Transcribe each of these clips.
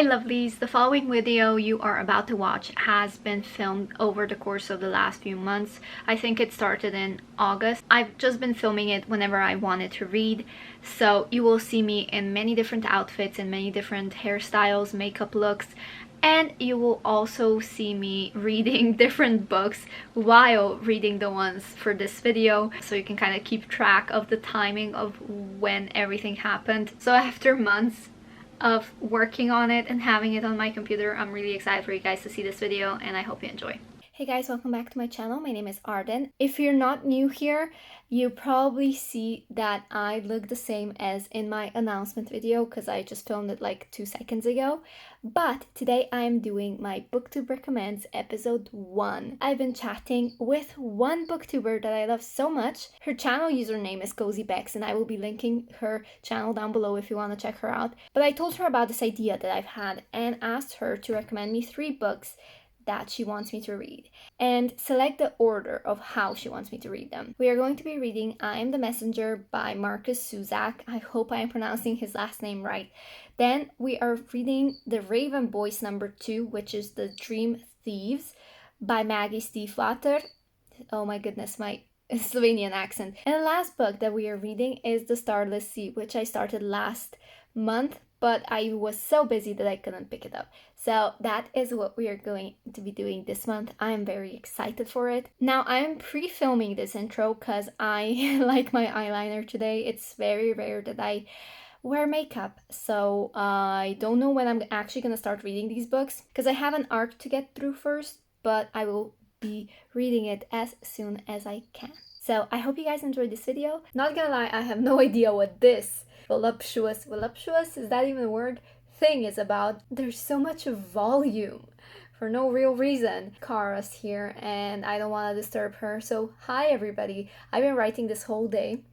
Hi lovelies, the following video you are about to watch has been filmed over the course of the last few months. I think it started in August. I've just been filming it whenever I wanted to read, so you will see me in many different outfits and many different hairstyles, makeup looks, and you will also see me reading different books while reading the ones for this video, so you can kind of keep track of the timing of when everything happened. So after months of working on it and having it on my computer, I'm really excited for you guys to see this video, and I hope you enjoy. Hey guys, welcome back to my channel. My name is Arden. If you're not new here, you probably see that I look the same as in my announcement video because I just filmed it like 2 seconds ago. But today I am doing my BookTube Recommends episode 1. I've been chatting with one booktuber that I love so much. Her channel username is Cozy, and I will be linking her channel down below if you want to check her out. But I told her about this idea that I've had and asked her to recommend me 3 books that she wants me to read and select the order of how she wants me to read them. We are going to be reading I Am the Messenger by Marcus Suzak. I hope I am pronouncing his last name right. Then we are reading The Raven Boys #2, which is The Dream Thieves by Maggie Stiefvater. Oh my goodness, my Slovenian accent. And the last book that we are reading is The Starless Sea, which I started last month, but I was so busy that I couldn't pick it up. So that is what we are going to be doing this month. I am very excited for it. Now I am pre-filming this intro because I like my eyeliner today. It's very rare that I wear makeup, so I don't know when I'm actually gonna start reading these books because I have an arc to get through first, but I will be reading it as soon as I can. So I hope you guys enjoyed this video. Not gonna lie, I have no idea what this voluptuous, is that even a word? Thing is about. There's so much volume for no real reason. Kara's here and I don't want to disturb her. So hi everybody. I've been writing this whole day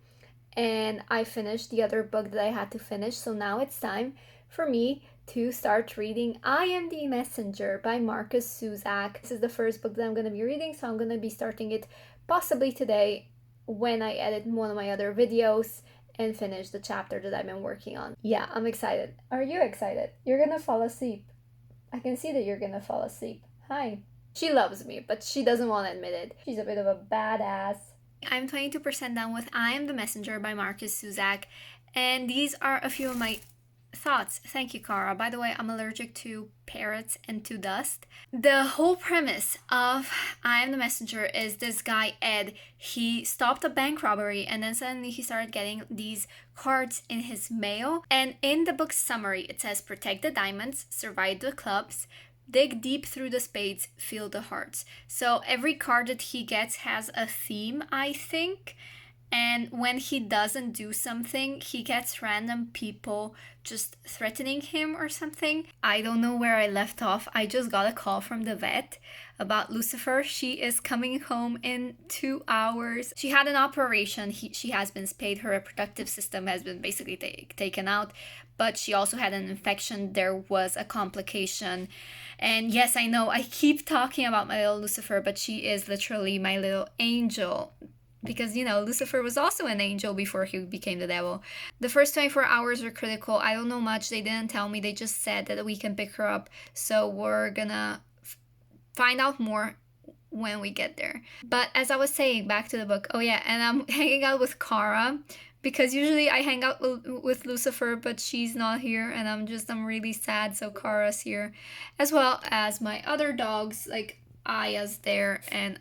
and I finished the other book that I had to finish. So now it's time for me to start reading I Am the Messenger by Marcus Suzak. This is the first book that I'm going to be reading, so I'm going to be starting it possibly today when I edit one of my other videos and finish the chapter that I've been working on. Yeah, I'm excited. Are you excited? You're gonna fall asleep. I can see that you're gonna fall asleep. Hi. She loves me, but she doesn't want to admit it. She's a bit of a badass. I'm 22% done with I Am the Messenger by Marcus Suzak, and these are a few of my thoughts. Thank you, Kara. By the way, I'm allergic to parrots and to dust. The whole premise of I Am the Messenger is this guy, Ed. He stopped a bank robbery and then suddenly he started getting these cards in his mail. And in the book's summary, it says, protect the diamonds, survive the clubs, dig deep through the spades, feel the hearts. So every card that he gets has a theme, I think. And when he doesn't do something, he gets random people just threatening him or something. I don't know where I left off. I just got a call from the vet about Lucifer. She is coming home in 2 hours. She had an operation. She has been spayed. Her reproductive system has been basically taken out. But she also had an infection. There was a complication. And yes, I know I keep talking about my little Lucifer, but she is literally my little angel. Because, you know, Lucifer was also an angel before he became the devil. The first 24 hours were critical. I don't know much. They didn't tell me. They just said that we can pick her up. So we're gonna find out more when we get there. But as I was saying, back to the book. Oh yeah, and I'm hanging out with Kara. Because usually I hang out with Lucifer, but she's not here. And I'm really sad. So Kara's here. As well as my other dogs. Like Aya's there and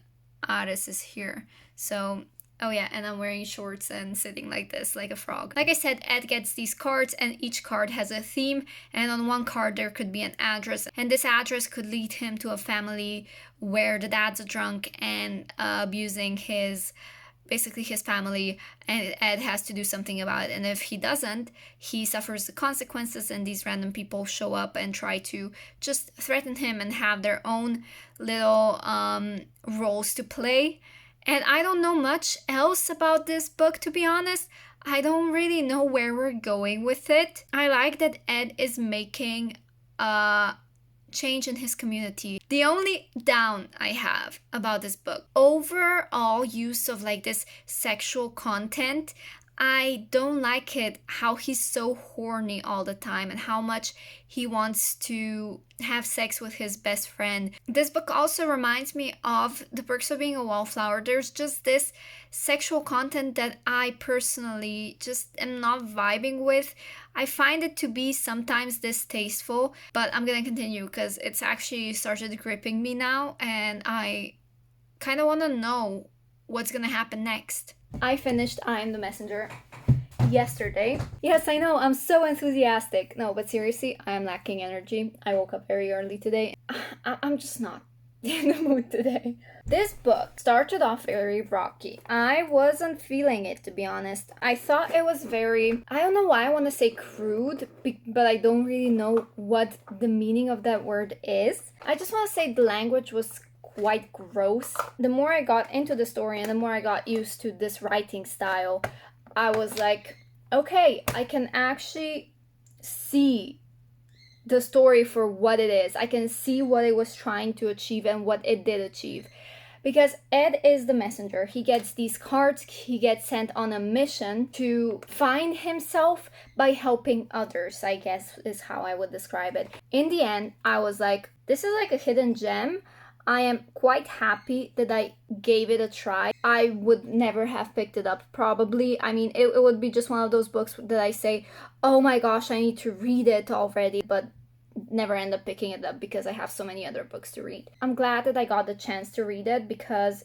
Aris is here. So, oh yeah, and I'm wearing shorts and sitting like this, like a frog. Like I said, Ed gets these cards and each card has a theme, and on one card there could be an address, and this address could lead him to a family where the dad's a drunk and abusing his family, and Ed has to do something about it. And if he doesn't, he suffers the consequences, and these random people show up and try to just threaten him and have their own little roles to play. And I don't know much else about this book, to be honest. I don't really know where we're going with it. I like that Ed is making a change in his community. The only down I have about this book, overall use of like this sexual content, I don't like it how he's so horny all the time and how much he wants to have sex with his best friend. This book also reminds me of The Perks of Being a Wallflower. There's just this sexual content that I personally just am not vibing with. I find it to be sometimes distasteful, but I'm gonna continue because it's actually started gripping me now and I kind of want to know what's gonna happen next. I finished I Am the Messenger yesterday. Yes, I know, I'm so enthusiastic. No, but seriously, I am lacking energy. I woke up very early today. I'm just not in the mood today. This book started off very rocky. I wasn't feeling it, to be honest. I thought it was very, I don't know why I want to say crude, but I don't really know what the meaning of that word is. I just want to say the language was quite gross. The more I got into the story and the more I got used to this writing style, I was like, okay, I can actually see the story for what it is. I can see what it was trying to achieve and what it did achieve. Because Ed is the messenger. He gets these cards, he gets sent on a mission to find himself by helping others, I guess is how I would describe it. In the end, I was like, this is like a hidden gem. I am quite happy that I gave it a try. I would never have picked it up, probably. I mean, it would be just one of those books that I say, oh my gosh, I need to read it already, but never end up picking it up because I have so many other books to read. I'm glad that I got the chance to read it because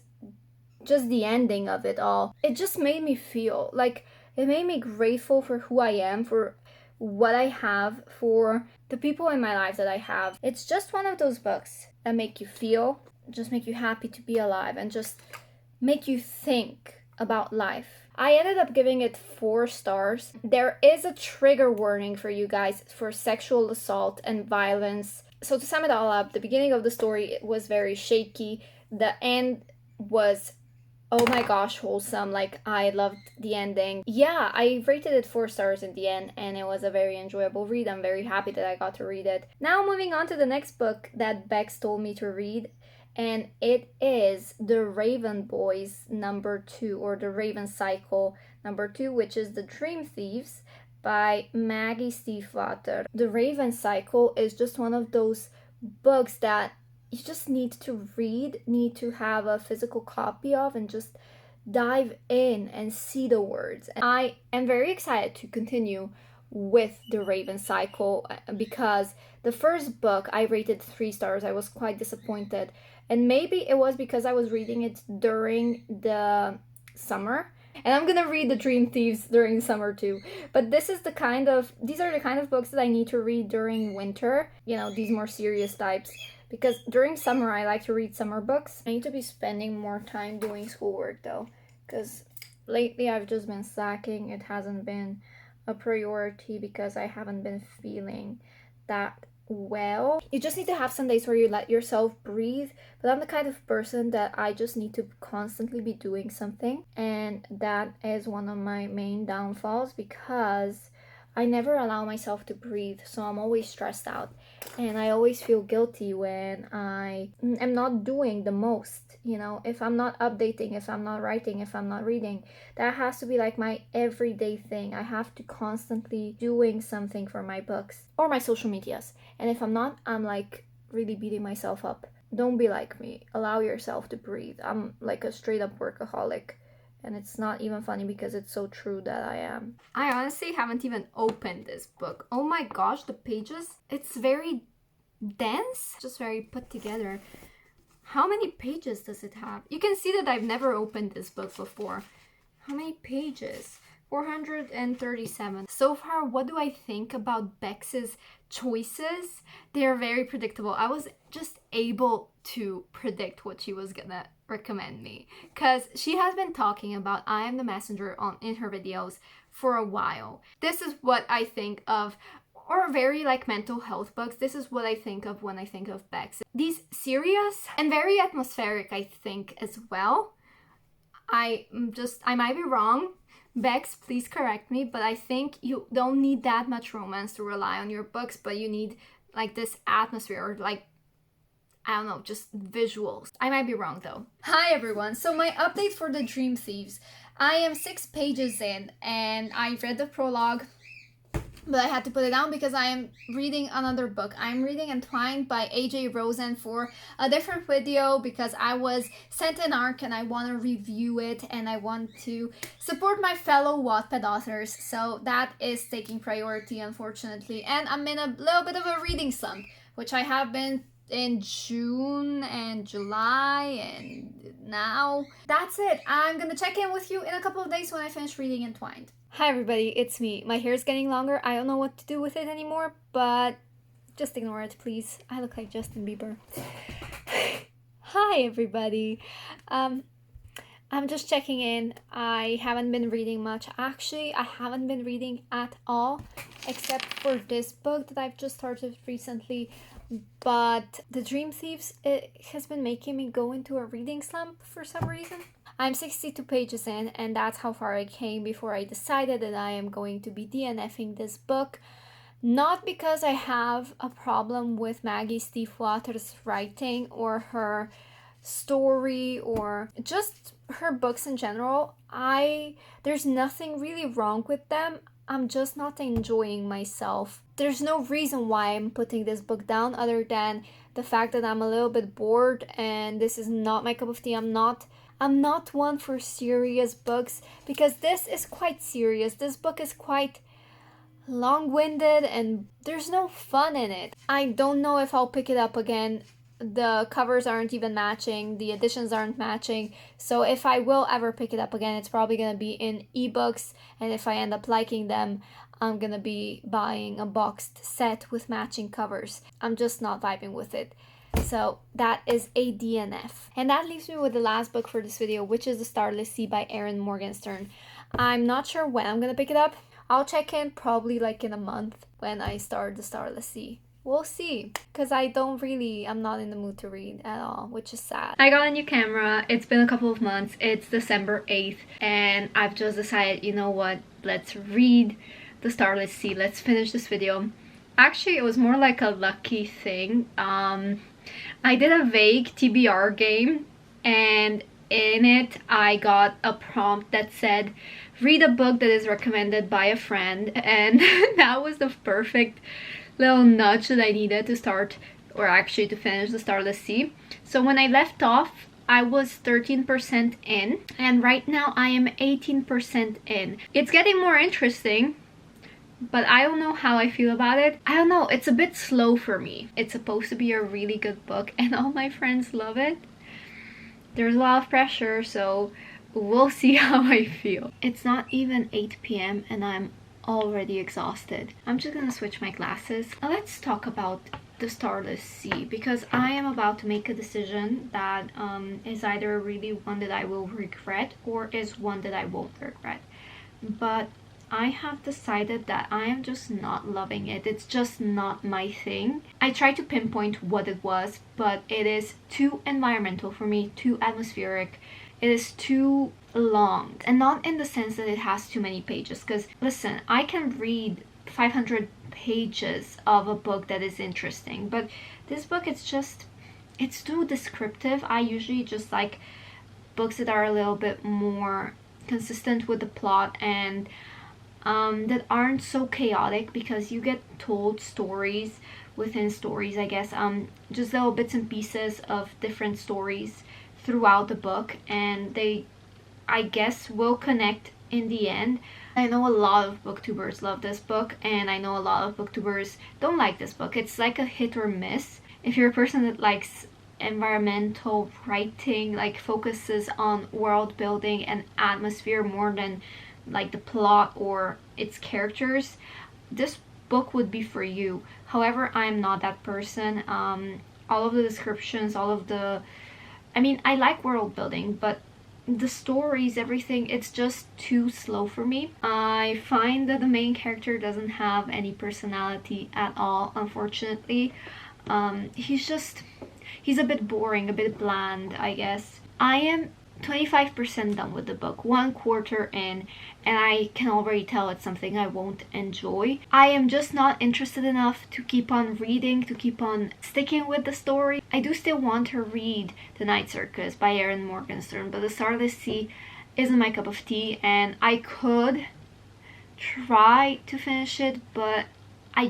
just the ending of it all, it just made me feel like it made me grateful for who I am, for what I have, for the people in my life that I have. It's just one of those books that make you feel, just make you happy to be alive, and just make you think about life. I ended up giving it 4 stars. There is a trigger warning for you guys for sexual assault and violence. So to sum it all up, the beginning of the story was very shaky. The end was, oh my gosh, wholesome. Like, I loved the ending. Yeah, I rated it 4 stars in the end, and it was a very enjoyable read. I'm very happy that I got to read it. Now moving on to the next book that Bex told me to read, and it is The Raven Boys #2, or The Raven Cycle #2, which is The Dream Thieves by Maggie Stiefvater. The Raven Cycle is just one of those books that you just need to read, need to have a physical copy of, and just dive in and see the words. And I am very excited to continue with The Raven Cycle because the first book I rated 3 stars. I was quite disappointed, and maybe it was because I was reading it during the summer. And I'm gonna read The Dream Thieves during summer too. But these are the kind of books that I need to read during winter. You know, these more serious types. Because during summer, I like to read summer books. I need to be spending more time doing schoolwork though. Because lately I've just been slacking. It hasn't been a priority because I haven't been feeling that well. You just need to have some days where you let yourself breathe. But I'm the kind of person that I just need to constantly be doing something. And that is one of my main downfalls because I never allow myself to breathe, so I'm always stressed out. And I always feel guilty when I am not doing the most, you know, if I'm not updating, if I'm not writing, if I'm not reading. That has to be like my everyday thing. I have to constantly doing something for my books or my social medias. And if I'm not, I'm like really beating myself up. Don't be like me. Allow yourself to breathe. I'm like a straight up workaholic. And it's not even funny because it's so true that I am. I honestly haven't even opened this book. Oh my gosh, the pages, it's very dense, just very put together. How many pages does it have? You can see that I've never opened this book before. How many pages? 437. So far, what do I think about Bex's choices? They're very predictable. I was just able to predict what she was gonna recommend me because she has been talking about I Am the Messenger in her videos for a while. This is what I think of, or very like mental health books. This is what I think of when I think of Bex. These serious and very atmospheric, I think, as well. I might be wrong. Bex, please correct me, but I think you don't need that much romance to rely on your books, but you need like this atmosphere, or like, I don't know, just visuals. I might be wrong though. Hi everyone, so my update for The Dream Thieves. I am 6 pages in and I read the prologue, but I had to put it down because I am reading another book. I'm reading Entwined by A.J. Rosen for a different video because I was sent an arc and I want to review it and I want to support my fellow Wattpad authors. So that is taking priority, unfortunately. And I'm in a little bit of a reading slump, which I have been in June and July and now. That's it. I'm gonna check in with you in a couple of days when I finish reading Entwined. Hi everybody, it's me. My hair is getting longer. I don't know what to do with it anymore, but just ignore it, please. I look like Justin Bieber. Hi everybody. I'm just checking in. I haven't been reading much. Actually, I haven't been reading at all, except for this book that I've just started recently. But The Dream Thieves, it has been making me go into a reading slump for some reason. I'm 62 pages in, and that's how far I came before I decided that I am going to be DNFing this book. Not because I have a problem with Maggie Stiefwater's writing or her story or just her books in general. There's nothing really wrong with them. I'm just not enjoying myself. There's no reason why I'm putting this book down other than the fact that I'm a little bit bored and this is not my cup of tea. I'm not one for serious books because this is quite serious. This book is quite long-winded and there's no fun in it. I don't know if I'll pick it up again. The covers aren't even matching, the editions aren't matching, so if I will ever pick it up again, it's probably gonna be in ebooks, and if I end up liking them, I'm gonna be buying a boxed set with matching covers. I'm just not vibing with it. So that is a DNF. And that leaves me with the last book for this video, which is The Starless Sea by Erin Morgenstern. I'm not sure when I'm gonna pick it up. I'll check in probably like in a month when I start The Starless Sea. We'll see, because I'm not in the mood to read at all, which is sad. I got a new camera. It's been a couple of months. It's December 8th, and I've just decided, you know what, let's read The Starless Sea. Let's finish this video. Actually, it was more like a lucky thing. I did a vague TBR game, and in it, I got a prompt that said, read a book that is recommended by a friend, and that was the perfect little nudge that I needed to start, or actually to finish The Starless Sea. So when I left off, I was 13% in, and right now I am 18% in. It's getting more interesting, but I don't know how I feel about it. I don't know, it's a bit slow for me. It's supposed to be a really good book, and all my friends love it. There's a lot of pressure, so we'll see how I feel. It's not even 8 p.m. and I'm already exhausted. I'm just gonna switch my glasses. Now let's talk about The Starless Sea, because I am about to make a decision that is either really one that I will regret or is one that I won't regret. But I have decided that I am just not loving it. It's just not my thing. I tried to pinpoint what it was, but it is too environmental for me, too atmospheric. It is too long, and not in the sense that it has too many pages, because listen, I can read 500 pages of a book that is interesting, but this book, it's too descriptive. I usually just like books that are a little bit more consistent with the plot and that aren't so chaotic, because you get told stories within stories, I guess, just little bits and pieces of different stories throughout the book, and they, I guess, will connect in the end. I know a lot of booktubers love this book, and I know a lot of booktubers don't like this book. It's like a hit or miss. If you're a person that likes environmental writing, like focuses on world building and atmosphere more than like the plot or its characters, this book would be for you. However, I'm not that person. All of the descriptions, I mean, I like world building, but the stories, everything, it's just too slow for me. I find that the main character doesn't have any personality at all, unfortunately. He's a bit boring, a bit bland, I guess. I am 25% done with the book, 1/4 in, and I can already tell it's something I won't enjoy. I am just not interested enough to keep on reading, to keep on sticking with the story. I do still want to read The Night Circus by Erin Morgenstern, but The Starless Sea, isn't my cup of tea, and I could try to finish it, but I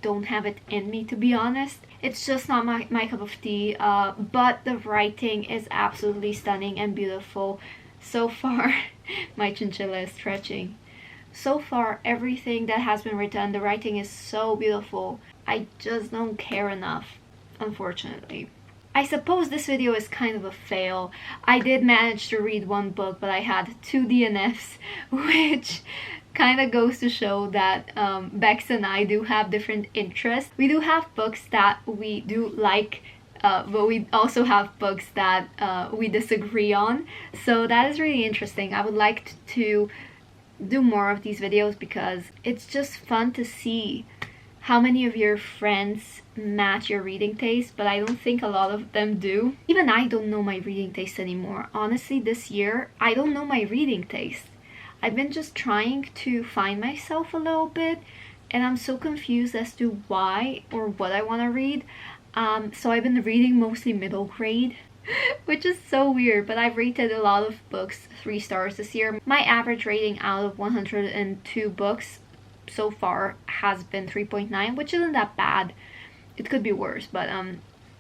don't have it in me, to be honest. It's just not my cup of tea, but the writing is absolutely stunning and beautiful. So far, my chinchilla is stretching. So far, everything that has been written, the writing is so beautiful. I just don't care enough, unfortunately. I suppose this video is kind of a fail. I did manage to read one book, but I had 2 DNFs, which kind of goes to show that Bex and I do have different interests. We do have books that we do like, but we also have books that we disagree on. So that is really interesting. I would like to do more of these videos because it's just fun to see how many of your friends match your reading taste, but I don't think a lot of them do. Even I don't know my reading taste anymore. Honestly, this year, I don't know my reading taste. I've been just trying to find myself a little bit, and I'm so confused as to why or what I want to read. So I've been reading mostly middle grade, which is so weird, but I've rated a lot of books 3 stars this year. My average rating out of 102 books so far has been 3.9, which isn't that bad. It could be worse, but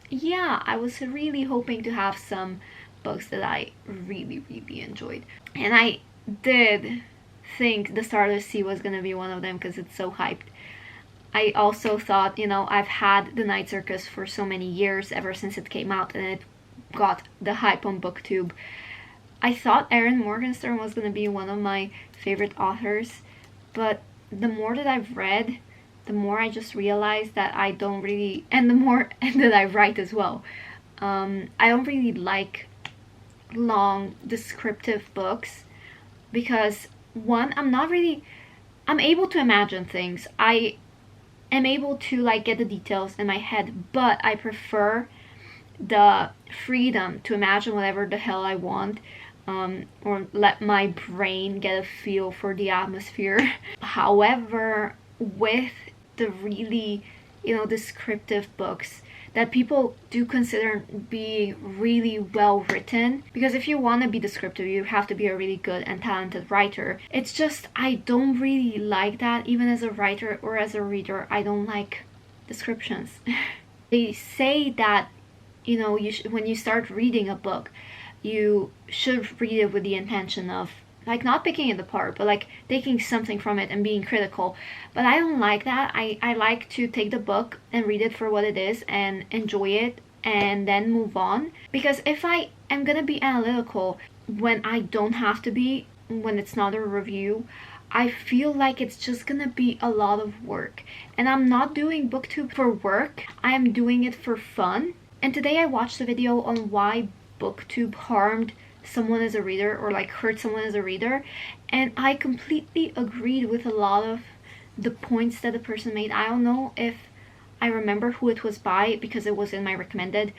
yeah, I was really hoping to have some books that I really enjoyed, and I did think The Starless Sea was gonna be one of them because it's so hyped. I also thought, you know, I've had The Night Circus for so many years, ever since it came out, and it got the hype on BookTube. I thought Erin Morgenstern was gonna be one of my favorite authors, but the more that I've read, the more I just realized that I don't really, and the more that I write as well, I don't really like long descriptive books because, one, I'm able to imagine things. I am able to like get the details in my head, but I prefer the freedom to imagine whatever the hell I want, or let my brain get a feel for the atmosphere. However, with the really, you know, descriptive books that people do consider being really well written, because if you want to be descriptive, you have to be a really good and talented writer. It's just, I don't really like that. Even as a writer or as a reader, I don't like descriptions. They say that, you know, when you start reading a book, you should read it with the intention of like not picking it apart, but like taking something from it and being critical. But I don't like that. I like to take the book and read it for what it is and enjoy it and then move on. Because if I am gonna be analytical when I don't have to be, when it's not a review, I feel like it's just gonna be a lot of work. And I'm not doing BookTube for work, I am doing it for fun. And today I watched a video on why BookTube harmed someone as a reader, or like hurt someone as a reader, and I completely agreed with a lot of the points that the person made. I don't know if I remember who it was by because it was in my recommended,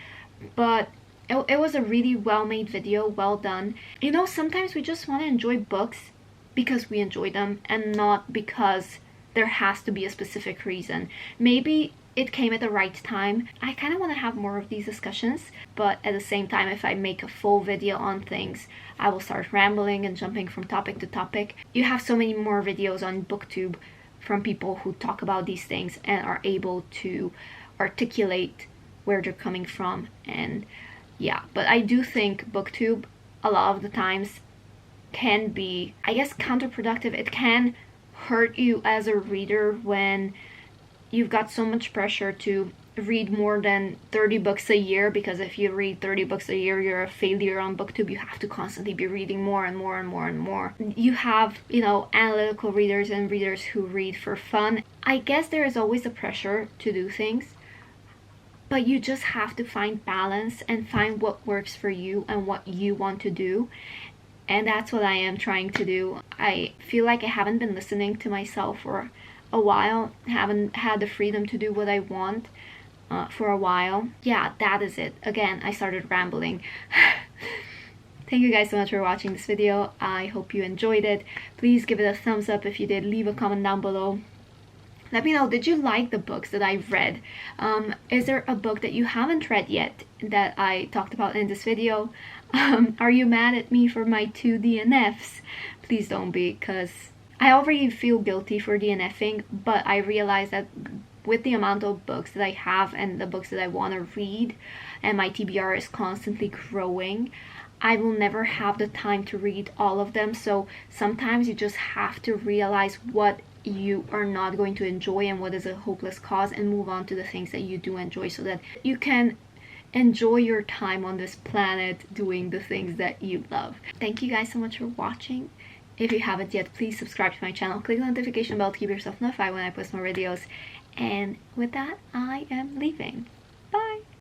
but it was a really well made video, well done. You know, sometimes we just want to enjoy books because we enjoy them and not because there has to be a specific reason. Maybe it came at the right time. I kind of want to have more of these discussions, but at the same time, if I make a full video on things, I will start rambling and jumping from topic to topic. You have so many more videos on BookTube from people who talk about these things and are able to articulate where they're coming from. And yeah, but I do think BookTube a lot of the times can be, I guess, counterproductive. It can hurt you as a reader when you've got so much pressure to read more than 30 books a year, because if you read 30 books a year, you're a failure on BookTube. You have to constantly be reading more and more and more and more. You have, you know, analytical readers and readers who read for fun. I guess there is always a pressure to do things, but you just have to find balance and find what works for you and what you want to do. And that's what I am trying to do. I feel like I haven't been listening to myself for a while, haven't had the freedom to do what I want for a while. Yeah, that is it. Again, I started rambling. Thank you guys so much for watching this video. I hope you enjoyed it. Please give it a thumbs up if you did. Leave a comment down below. Let me know, did you like the books that I've read? Is there a book that you haven't read yet that I talked about in this video? Are you mad at me for my 2 DNFs? Please don't be, because I already feel guilty for DNFing, but I realize that with the amount of books that I have and the books that I want to read, and my TBR is constantly growing, I will never have the time to read all of them. So sometimes you just have to realize what you are not going to enjoy and what is a hopeless cause, and move on to the things that you do enjoy, so that you can enjoy your time on this planet doing the things that you love. Thank you guys so much for watching. If you haven't yet, please subscribe to my channel, click the notification bell to keep yourself notified when I post more videos, and with that, I am leaving.